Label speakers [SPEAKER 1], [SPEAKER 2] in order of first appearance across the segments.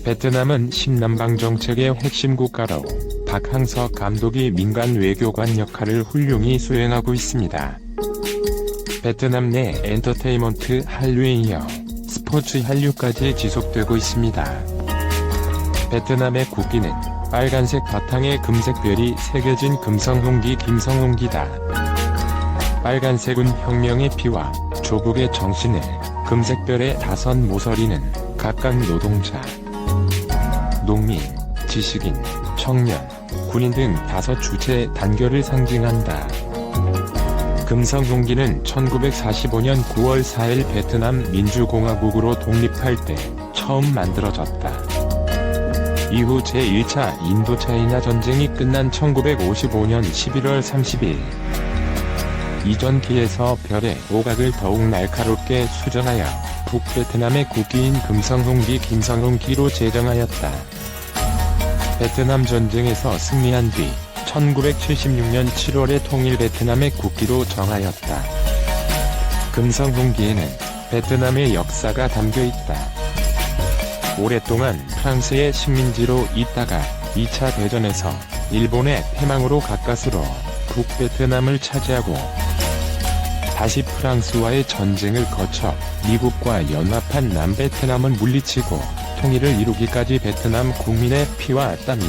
[SPEAKER 1] 베트남은 신남방 정책의 핵심 국가로 박항서 감독이 민간 외교관 역할을 훌륭히 수행하고 있습니다. 베트남 내 엔터테인먼트 한류에 이어 스포츠 한류까지 지속되고 있습니다. 베트남의 국기는 빨간색 바탕에 금색 별이 새겨진 금성홍기 김성홍기다. 빨간색은 혁명의 피와 조국의 정신을, 금색 별의 다섯 모서리는 각각 노동자, 농민, 지식인, 청년, 군인 등 다섯 주체 단결을 상징한다. 금성홍기는 1945년 9월 4일 베트남 민주공화국으로 독립할 때 처음 만들어졌다. 이후 제1차 인도차이나 전쟁이 끝난 1955년 11월 30일 이전기에서 별의 오각을 더욱 날카롭게 수정하여 북베트남의 국기인 금성홍기 김성홍기로 제정하였다. 베트남 전쟁에서 승리한 뒤 1976년 7월에 통일 베트남의 국기로 정하였다. 금성홍기에는 베트남의 역사가 담겨있다. 오랫동안 프랑스의 식민지로 있다가 2차 대전에서 일본의 패망으로 가까스로 북베트남을 차지하고 다시 프랑스와의 전쟁을 거쳐 미국과 연합한 남베트남을 물리치고 통일을 이루기까지 베트남 국민의 피와 땀이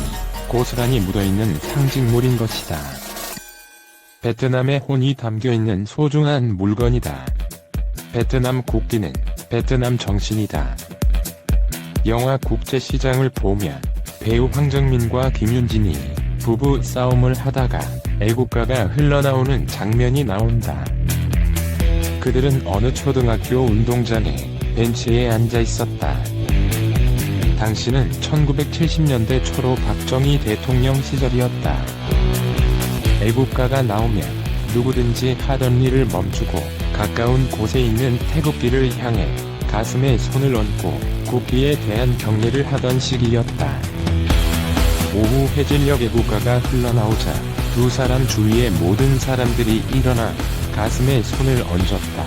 [SPEAKER 1] 고스란히 묻어있는 상징물인 것이다. 베트남의 혼이 담겨있는 소중한 물건이다. 베트남 국기는 베트남 정신이다. 영화 국제시장을 보면 배우 황정민과 김윤진이 부부 싸움을 하다가 애국가가 흘러나오는 장면이 나온다. 그들은 어느 초등학교 운동장에 벤치에 앉아 있었다. 당시는 1970년대 초로 박정희 대통령 시절이었다. 애국가가 나오면 누구든지 하던 일을 멈추고 가까운 곳에 있는 태극기를 향해 가슴에 손을 얹고 국기에 대한 경례를 하던 시기였다. 오후 해질녘 애국가가 흘러나오자 두 사람 주위의 모든 사람들이 일어나 가슴에 손을 얹었다.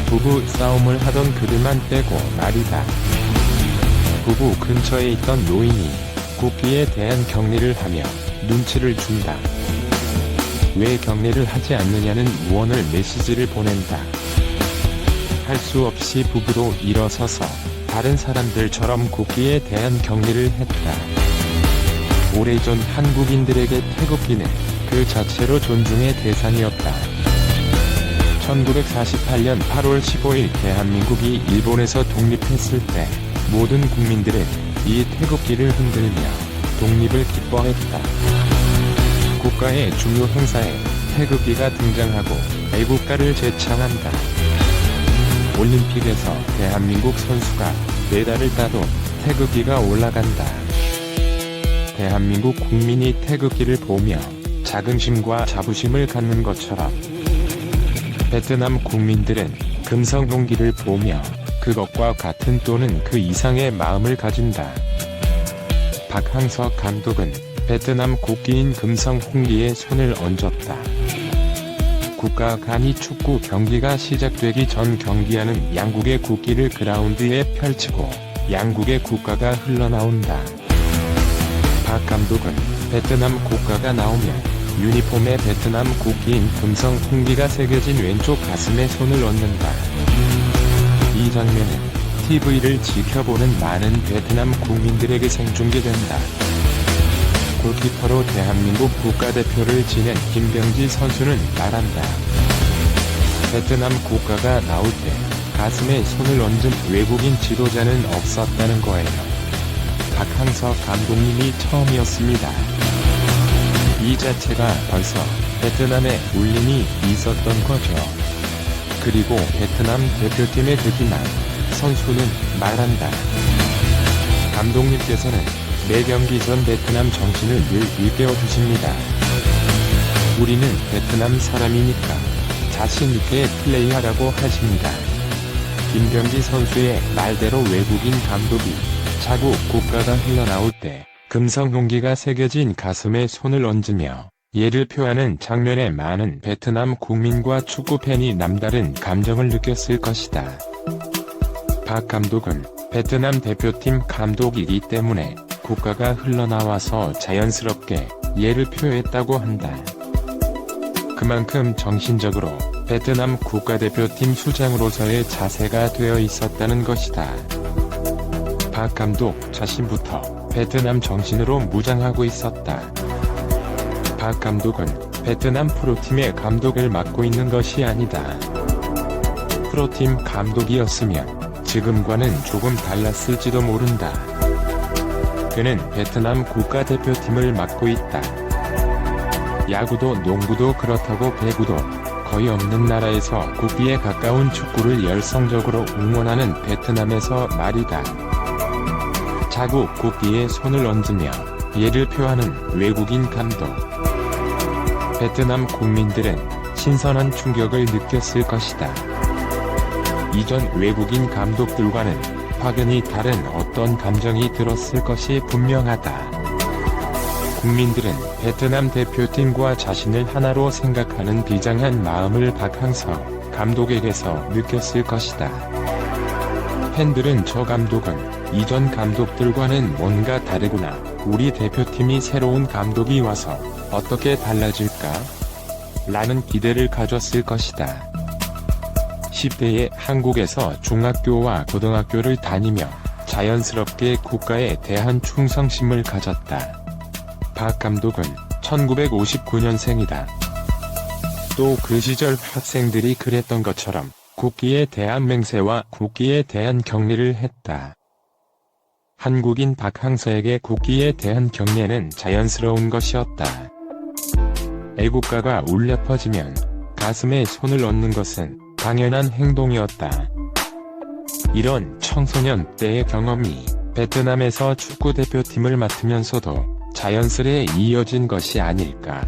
[SPEAKER 1] 부부 싸움을 하던 그들만 빼고 말이다. 부부 근처에 있던 노인이 국기에 대한 경례를 하며 눈치를 준다. 왜 경례를 하지 않느냐는 무언을 메시지를 보낸다. 할 수 없이 부부도 일어서서 다른 사람들처럼 국기에 대한 경례를 했다. 오래전 한국인들에게 태극기는 그 자체로 존중의 대상이었다. 1948년 8월 15일 대한민국이 일본에서 독립했을 때 모든 국민들은 이 태극기를 흔들며 독립을 기뻐했다. 국가의 중요 행사에 태극기가 등장하고 애국가를 제창한다. 올림픽에서 대한민국 선수가 메달을 따도 태극기가 올라간다. 대한민국 국민이 태극기를 보며 자긍심과 자부심을 갖는 것처럼 베트남 국민들은 금성홍기를 보며 그것과 같은 또는 그 이상의 마음을 가진다. 박항서 감독은 베트남 국기인 금성홍기에 손을 얹었다. 국가 간이 축구 경기가 시작되기 전 경기하는 양국의 국기를 그라운드에 펼치고 양국의 국가가 흘러나온다. 박 감독은 베트남 국가가 나오면 유니폼에 베트남 국기인 금성홍기가 새겨진 왼쪽 가슴에 손을 얹는다. 이 장면은 TV를 지켜보는 많은 베트남 국민들에게 생중계된다. 골키퍼로 대한민국 국가대표를 지낸 김병지 선수는 말한다. 베트남 국가가 나올 때 가슴에 손을 얹은 외국인 지도자는 없었다는 거예요. 박항서 감독님이 처음이었습니다. 이 자체가 벌써 베트남에 울림이 있었던 거죠. 그리고 베트남 대표팀의 드기만 선수는 말한다. 감독님께서는 매 경기 전 베트남 정신을 늘 일깨워 주십니다. 우리는 베트남 사람이니까 자신 있게 플레이하라고 하십니다. 김병지 선수의 말대로 외국인 감독이 자국 국가가 흘러나올 때 금성홍기가 새겨진 가슴에 손을 얹으며 예를 표하는 장면에 많은 베트남 국민과 축구팬이 남다른 감정을 느꼈을 것이다. 박 감독은 베트남 대표팀 감독이기 때문에 국가가 흘러나와서 자연스럽게 예를 표했다고 한다. 그만큼 정신적으로 베트남 국가대표팀 수장으로서의 자세가 되어 있었다는 것이다. 박 감독 자신부터 베트남 정신으로 무장하고 있었다. 박 감독은 베트남 프로팀의 감독을 맡고 있는 것이 아니다. 프로팀 감독이었으면 지금과는 조금 달랐을지도 모른다. 그는 베트남 국가대표팀을 맡고 있다. 야구도 농구도 그렇다고 배구도 거의 없는 나라에서 국기에 가까운 축구를 열성적으로 응원하는 베트남에서 말이다. 자국 국기에 손을 얹으며 예를 표하는 외국인 감독. 베트남 국민들은 신선한 충격을 느꼈을 것이다. 이전 외국인 감독들과는 확연히 다른 어떤 감정이 들었을 것이 분명하다. 국민들은 베트남 대표팀과 자신을 하나로 생각하는 비장한 마음을 박항서 감독에게서 느꼈을 것이다. 팬들은 저 감독은 이전 감독들과는 뭔가 다르구나. 우리 대표팀이 새로운 감독이 와서 어떻게 달라질까? 라는 기대를 가졌을 것이다. 10대에 한국에서 중학교와 고등학교를 다니며 자연스럽게 국가에 대한 충성심을 가졌다. 박 감독은 1959년생이다. 또 그 시절 학생들이 그랬던 것처럼 국기에 대한 맹세와 국기에 대한 경례를 했다. 한국인 박항서에게 국기에 대한 경례는 자연스러운 것이었다. 애국가가 울려 퍼지면 가슴에 손을 얹는 것은 당연한 행동이었다. 이런 청소년 때의 경험이 베트남에서 축구대표팀을 맡으면서도 자연스레 이어진 것이 아닐까.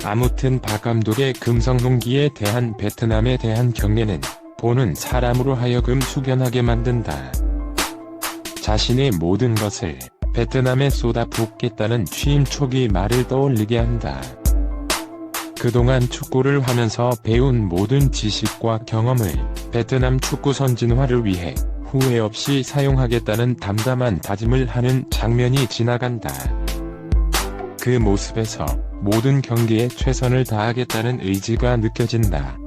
[SPEAKER 1] 아무튼 박 감독의 금성동기에 대한 베트남에 대한 경례는 보는 사람으로 하여금 숙연하게 만든다. 자신의 모든 것을 베트남에 쏟아붓겠다는 취임 초기 말을 떠올리게 한다. 그동안 축구를 하면서 배운 모든 지식과 경험을 베트남 축구 선진화를 위해 후회 없이 사용하겠다는 담담한 다짐을 하는 장면이 지나간다. 그 모습에서 모든 경기에 최선을 다하겠다는 의지가 느껴진다.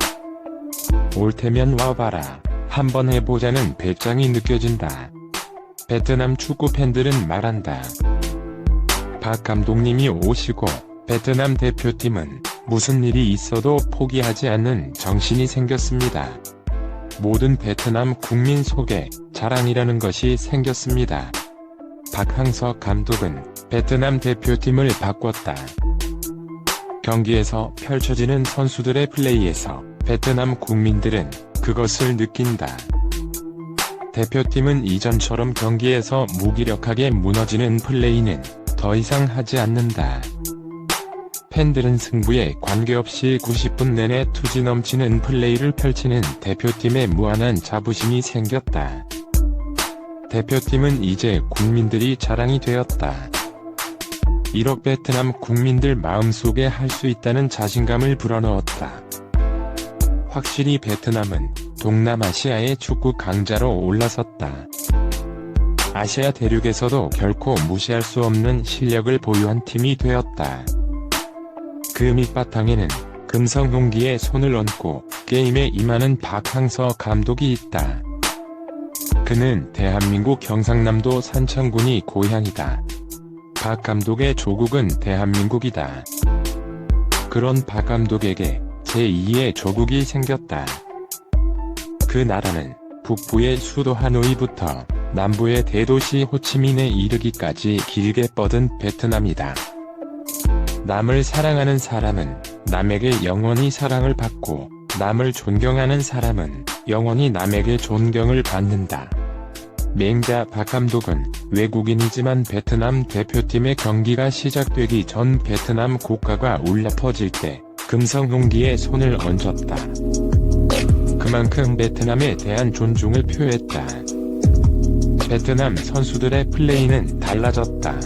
[SPEAKER 1] 올 테면 와봐라. 한번 해보자는 배짱이 느껴진다. 베트남 축구 팬들은 말한다. 박 감독님이 오시고 베트남 대표팀은 무슨 일이 있어도 포기하지 않는 정신이 생겼습니다. 모든 베트남 국민 속에 자랑이라는 것이 생겼습니다. 박항서 감독은 베트남 대표팀을 바꿨다. 경기에서 펼쳐지는 선수들의 플레이에서 베트남 국민들은 그것을 느낀다. 대표팀은 이전처럼 경기에서 무기력하게 무너지는 플레이는 더 이상 하지 않는다. 팬들은 승부에 관계없이 90분 내내 투지 넘치는 플레이를 펼치는 대표팀에 무한한 자부심이 생겼다. 대표팀은 이제 국민들이 자랑이 되었다. 1억 베트남 국민들 마음속에 할 수 있다는 자신감을 불어넣었다. 확실히 베트남은 동남아시아의 축구 강자로 올라섰다. 아시아 대륙에서도 결코 무시할 수 없는 실력을 보유한 팀이 되었다. 그 밑바탕에는 금성동기에 손을 얹고 게임에 임하는 박항서 감독이 있다. 그는 대한민국 경상남도 산청군이 고향이다. 박 감독의 조국은 대한민국이다. 그런 박 감독에게 제2의 조국이 생겼다. 그 나라는 북부의 수도 하노이부터 남부의 대도시 호치민에 이르기까지 길게 뻗은 베트남이다. 남을 사랑하는 사람은 남에게 영원히 사랑을 받고 남을 존경하는 사람은 영원히 남에게 존경을 받는다. 맹자 박 감독은 외국인이지만 베트남 대표팀의 경기가 시작되기 전 베트남 국가가 울려 퍼질 때 금성동기에 손을 얹었다. 그만큼 베트남에 대한 존중을 표했다. 베트남 선수들의 플레이는 달라졌다.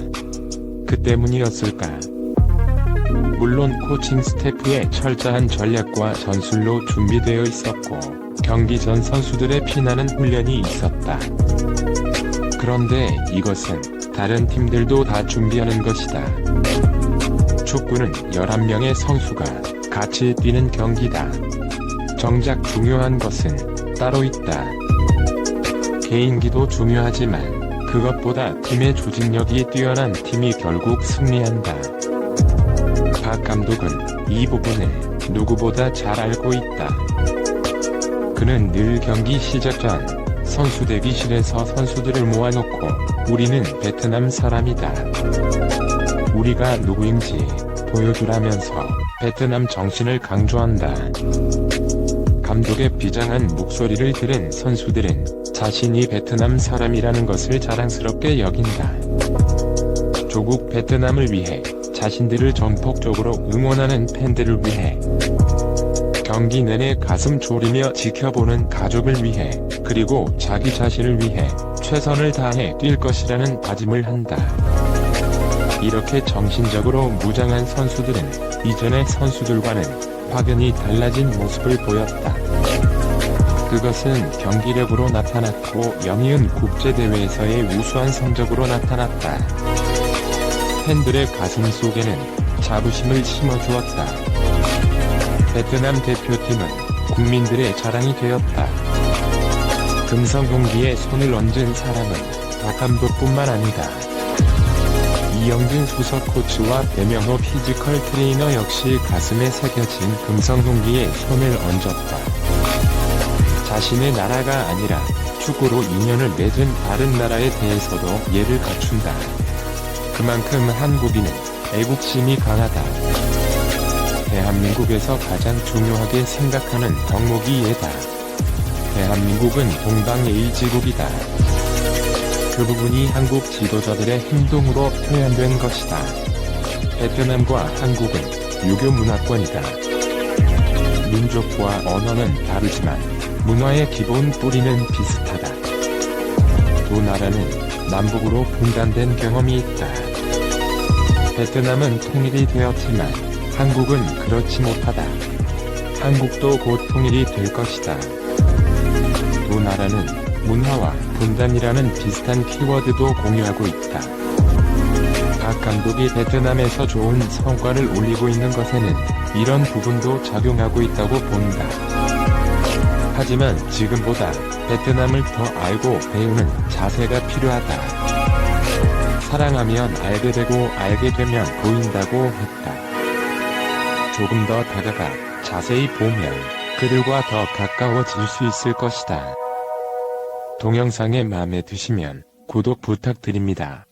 [SPEAKER 1] 그 때문이었을까? 물론 코칭 스태프의 철저한 전략과 전술로 준비되어 있었고 경기 전 선수들의 피나는 훈련이 있었다. 그런데 이것은 다른 팀들도 다 준비하는 것이다. 축구는 11명의 선수가 같이 뛰는 경기다. 정작 중요한 것은 따로 있다. 개인기도 중요하지만 그것보다 팀의 조직력이 뛰어난 팀이 결국 승리한다. 박 감독은 이 부분을 누구보다 잘 알고 있다. 그는 늘 경기 시작 전 선수 대기실에서 선수들을 모아놓고 우리는 베트남 사람이다. 우리가 누구인지 보여주라면서 베트남 정신을 강조한다. 감독의 비장한 목소리를 들은 선수들은 자신이 베트남 사람이라는 것을 자랑스럽게 여긴다. 조국 베트남을 위해 자신들을 전폭적으로 응원하는 팬들을 위해 경기 내내 가슴 졸이며 지켜보는 가족을 위해 그리고 자기 자신을 위해 최선을 다해 뛸 것이라는 다짐을 한다. 이렇게 정신적으로 무장한 선수들은 이전의 선수들과는 확연히 달라진 모습을 보였다. 그것은 경기력으로 나타났고 영이은 국제대회에서의 우수한 성적으로 나타났다. 팬들의 가슴 속에는 자부심을 심어주었다. 베트남 대표팀은 국민들의 자랑이 되었다. 금성 동기에 손을 얹은 사람은 박 감독뿐만 아니다. 이영준 수석 코치와 배명호 피지컬 트레이너 역시 가슴에 새겨진 금성 동기에 손을 얹었다. 자신의 나라가 아니라 축구로 인연을 맺은 다른 나라에 대해서도 예를 갖춘다. 그만큼 한국인은 애국심이 강하다. 대한민국에서 가장 중요하게 생각하는 덕목이 예다. 대한민국은 동방예의지국이다. 그 부분이 한국 지도자들의 행동으로 표현된 것이다. 베트남과 한국은 유교 문화권이다. 민족과 언어는 다르지만 문화의 기본 뿌리는 비슷하다. 두 나라는 남북으로 분단된 경험이 있다. 베트남은 통일이 되었지만 한국은 그렇지 못하다. 한국도 곧 통일이 될 것이다. 두 나라는 문화와 분단이라는 비슷한 키워드도 공유하고 있다. 박 감독이 베트남에서 좋은 성과를 올리고 있는 것에는 이런 부분도 작용하고 있다고 본다. 하지만 지금보다 베트남을 더 알고 배우는 자세가 필요하다. 사랑하면 알게 되고 알게 되면 보인다고 했다. 조금 더 다가가 자세히 보면 그들과 더 가까워질 수 있을 것이다. 동영상이 마음에 드시면 구독 부탁드립니다.